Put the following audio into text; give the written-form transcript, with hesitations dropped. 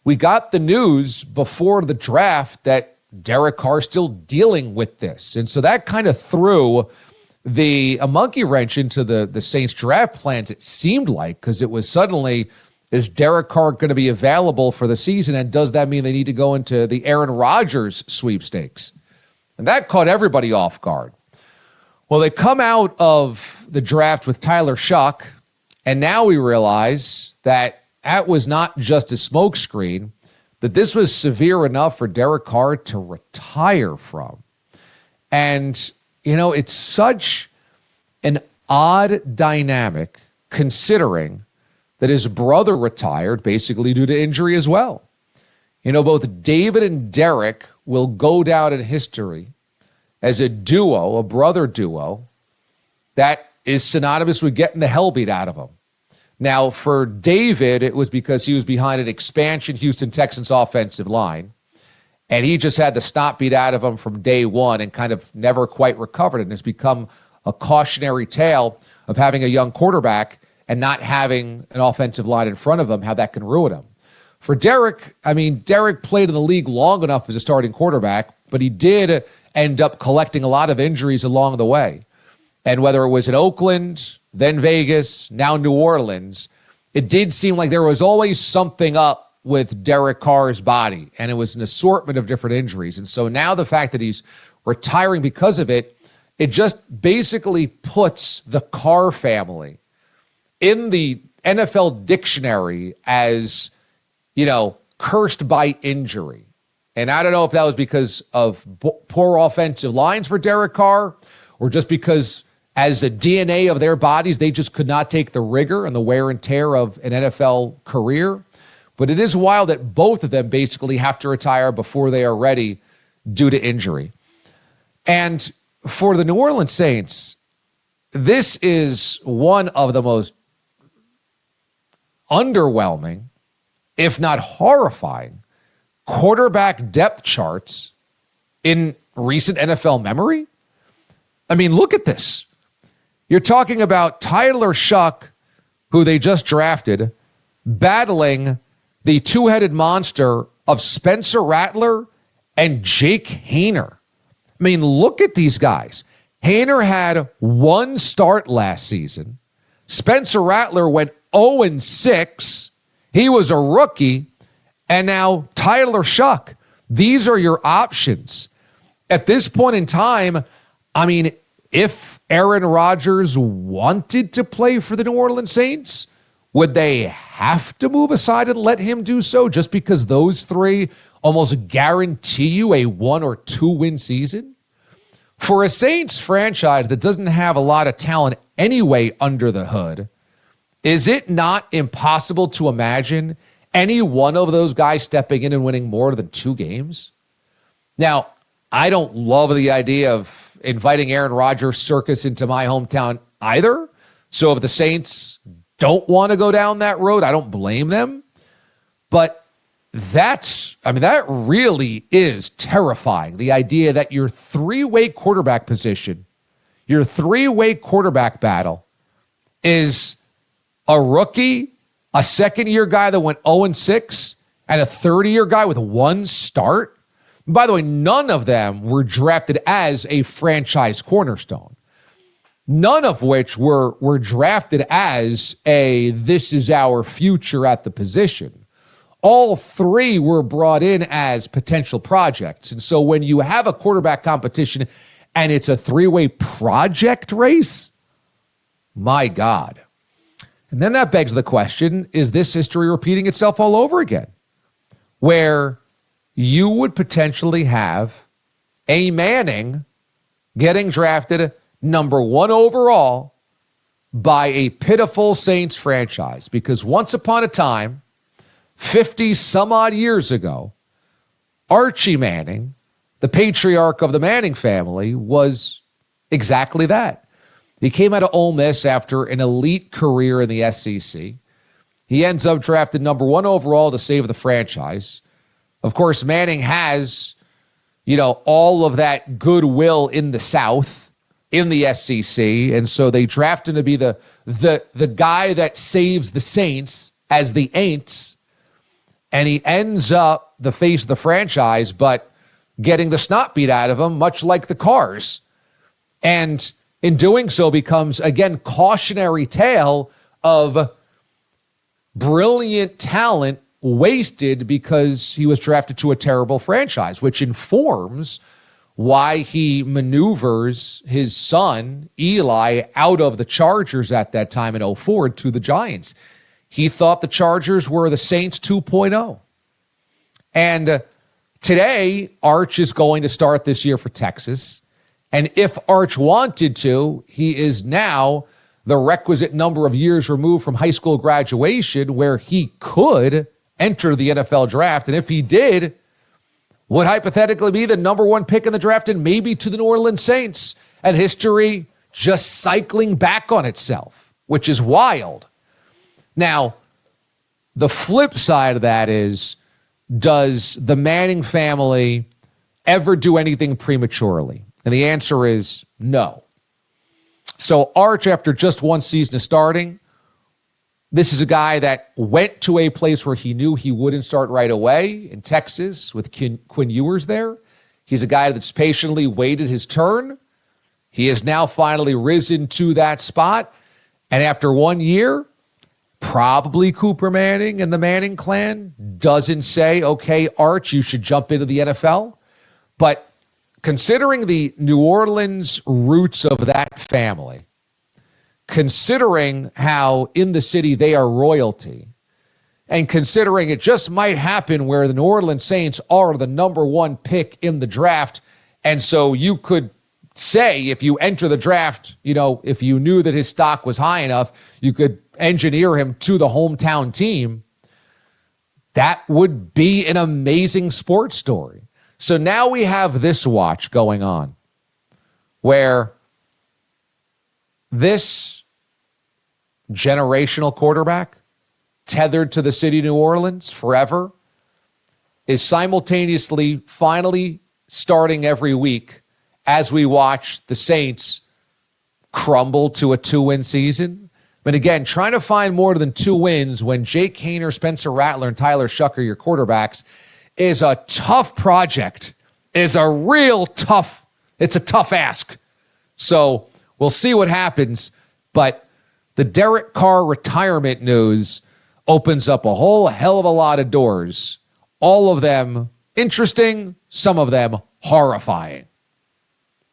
we got the news before the draft that Derek Carr is still dealing with this. And so that kind of threw a monkey wrench into the Saints draft plans, it seemed like, because it was suddenly, is Derek Carr going to be available for the season? And does that mean they need to go into the Aaron Rodgers sweepstakes? And that caught everybody off guard. Well, they come out of the draft with Tyler Shuck, and now we realize that was not just a smokescreen, that this was severe enough for Derek Carr to retire from. And, it's such an odd dynamic considering that his brother retired basically due to injury as well. Both David and Derek will go down in history as a duo, a brother duo, that is synonymous with getting the hell beat out of him. Now, for David, it was because he was behind an expansion Houston Texans offensive line, and he just had the snot beat out of him from day one and kind of never quite recovered. And it's become a cautionary tale of having a young quarterback and not having an offensive line in front of him, how that can ruin him. For Derek, Derek played in the league long enough as a starting quarterback, but he did end up collecting a lot of injuries along the way. And whether it was in Oakland, then Vegas, now New Orleans, it did seem like there was always something up with Derek Carr's body, and it was an assortment of different injuries. And so now the fact that he's retiring because of it, it just basically puts the Carr family in the NFL dictionary as, cursed by injury. And I don't know if that was because of poor offensive lines for Derek Carr, or just because as a DNA of their bodies, they just could not take the rigor and the wear and tear of an NFL career. But it is wild that both of them basically have to retire before they are ready due to injury. And for the New Orleans Saints, this is one of the most underwhelming, if not horrifying, quarterback depth charts in recent NFL memory. Look at this. You're talking about Tyler Shuck, who they just drafted, battling the two-headed monster of Spencer Rattler and Jake Haener. Look at these guys. Haener had one start last season. Spencer Rattler went 0-6. He was a rookie. And now Tyler Shuck. These are your options. At this point in time, if Aaron Rodgers wanted to play for the New Orleans Saints, would they have to move aside and let him do so just because those three almost guarantee you a 1 or 2 win season? For a Saints franchise that doesn't have a lot of talent anyway under the hood, is it not impossible to imagine any one of those guys stepping in and winning more than 2 games? Now, I don't love the idea of inviting Aaron Rodgers circus into my hometown either. So if the Saints don't want to go down that road, I don't blame them. But that really is terrifying. The idea that your 3-way quarterback position, your 3-way quarterback battle is a rookie, a second-year guy that went 0-6, and a third-year guy with 1 start. By the way, none of them were drafted as a franchise cornerstone. None of which were drafted as this is our future at the position. All 3 were brought in as potential projects. And so when you have a quarterback competition and it's a 3-way project race, my God. And then that begs the question, is this history repeating itself all over again? Where you would potentially have a Manning getting drafted number 1 overall by a pitiful Saints franchise. Because once upon a time, 50 some odd years ago, Archie Manning, the patriarch of the Manning family, was exactly that. He came out of Ole Miss after an elite career in the SEC. He ends up drafted number 1 overall to save the franchise. Of course, Manning has, all of that goodwill in the South, in the SEC, and so they draft him to be the guy that saves the Saints as the Aints. and he ends up the face of the franchise, but getting the snot beat out of him, much like the Carrs. And in doing so becomes, again, cautionary tale of brilliant talent wasted because he was drafted to a terrible franchise, which informs why he maneuvers his son, Eli, out of the Chargers at that time in 2004 to the Giants. He thought the Chargers were the Saints 2.0. And today, Arch is going to start this year for Texas. And if Arch wanted to, he is now the requisite number of years removed from high school graduation where he could enter the NFL draft. And if he did, would hypothetically be the number one pick in the draft and maybe to the New Orleans Saints. And history just cycling back on itself, which is wild. Now, the flip side of that is, does the Manning family ever do anything prematurely? And the answer is no. So Arch, after just one season of starting, this is a guy that went to a place where he knew he wouldn't start right away in Texas with Quinn Ewers there. He's a guy that's patiently waited his turn. He has now finally risen to that spot. And after 1 year, probably Cooper Manning and the Manning clan doesn't say, okay, Arch, you should jump into the NFL. But considering the New Orleans roots of that family, considering how in the city they are royalty, and considering it just might happen where the New Orleans Saints are the number one pick in the draft, and so you could say if you enter the draft, if you knew that his stock was high enough, you could engineer him to the hometown team. That would be an amazing sports story. So now we have this watch going on where this generational quarterback tethered to the city of New Orleans forever is simultaneously finally starting every week as we watch the Saints crumble to a 2-win season. But again, trying to find more than 2 wins when Jake Haener, Spencer Rattler, and Tyler Shuck are your quarterbacks is a tough project, it's a tough ask. So we'll see what happens. But the Derek Carr retirement news opens up a whole hell of a lot of doors. All of them interesting, some of them horrifying.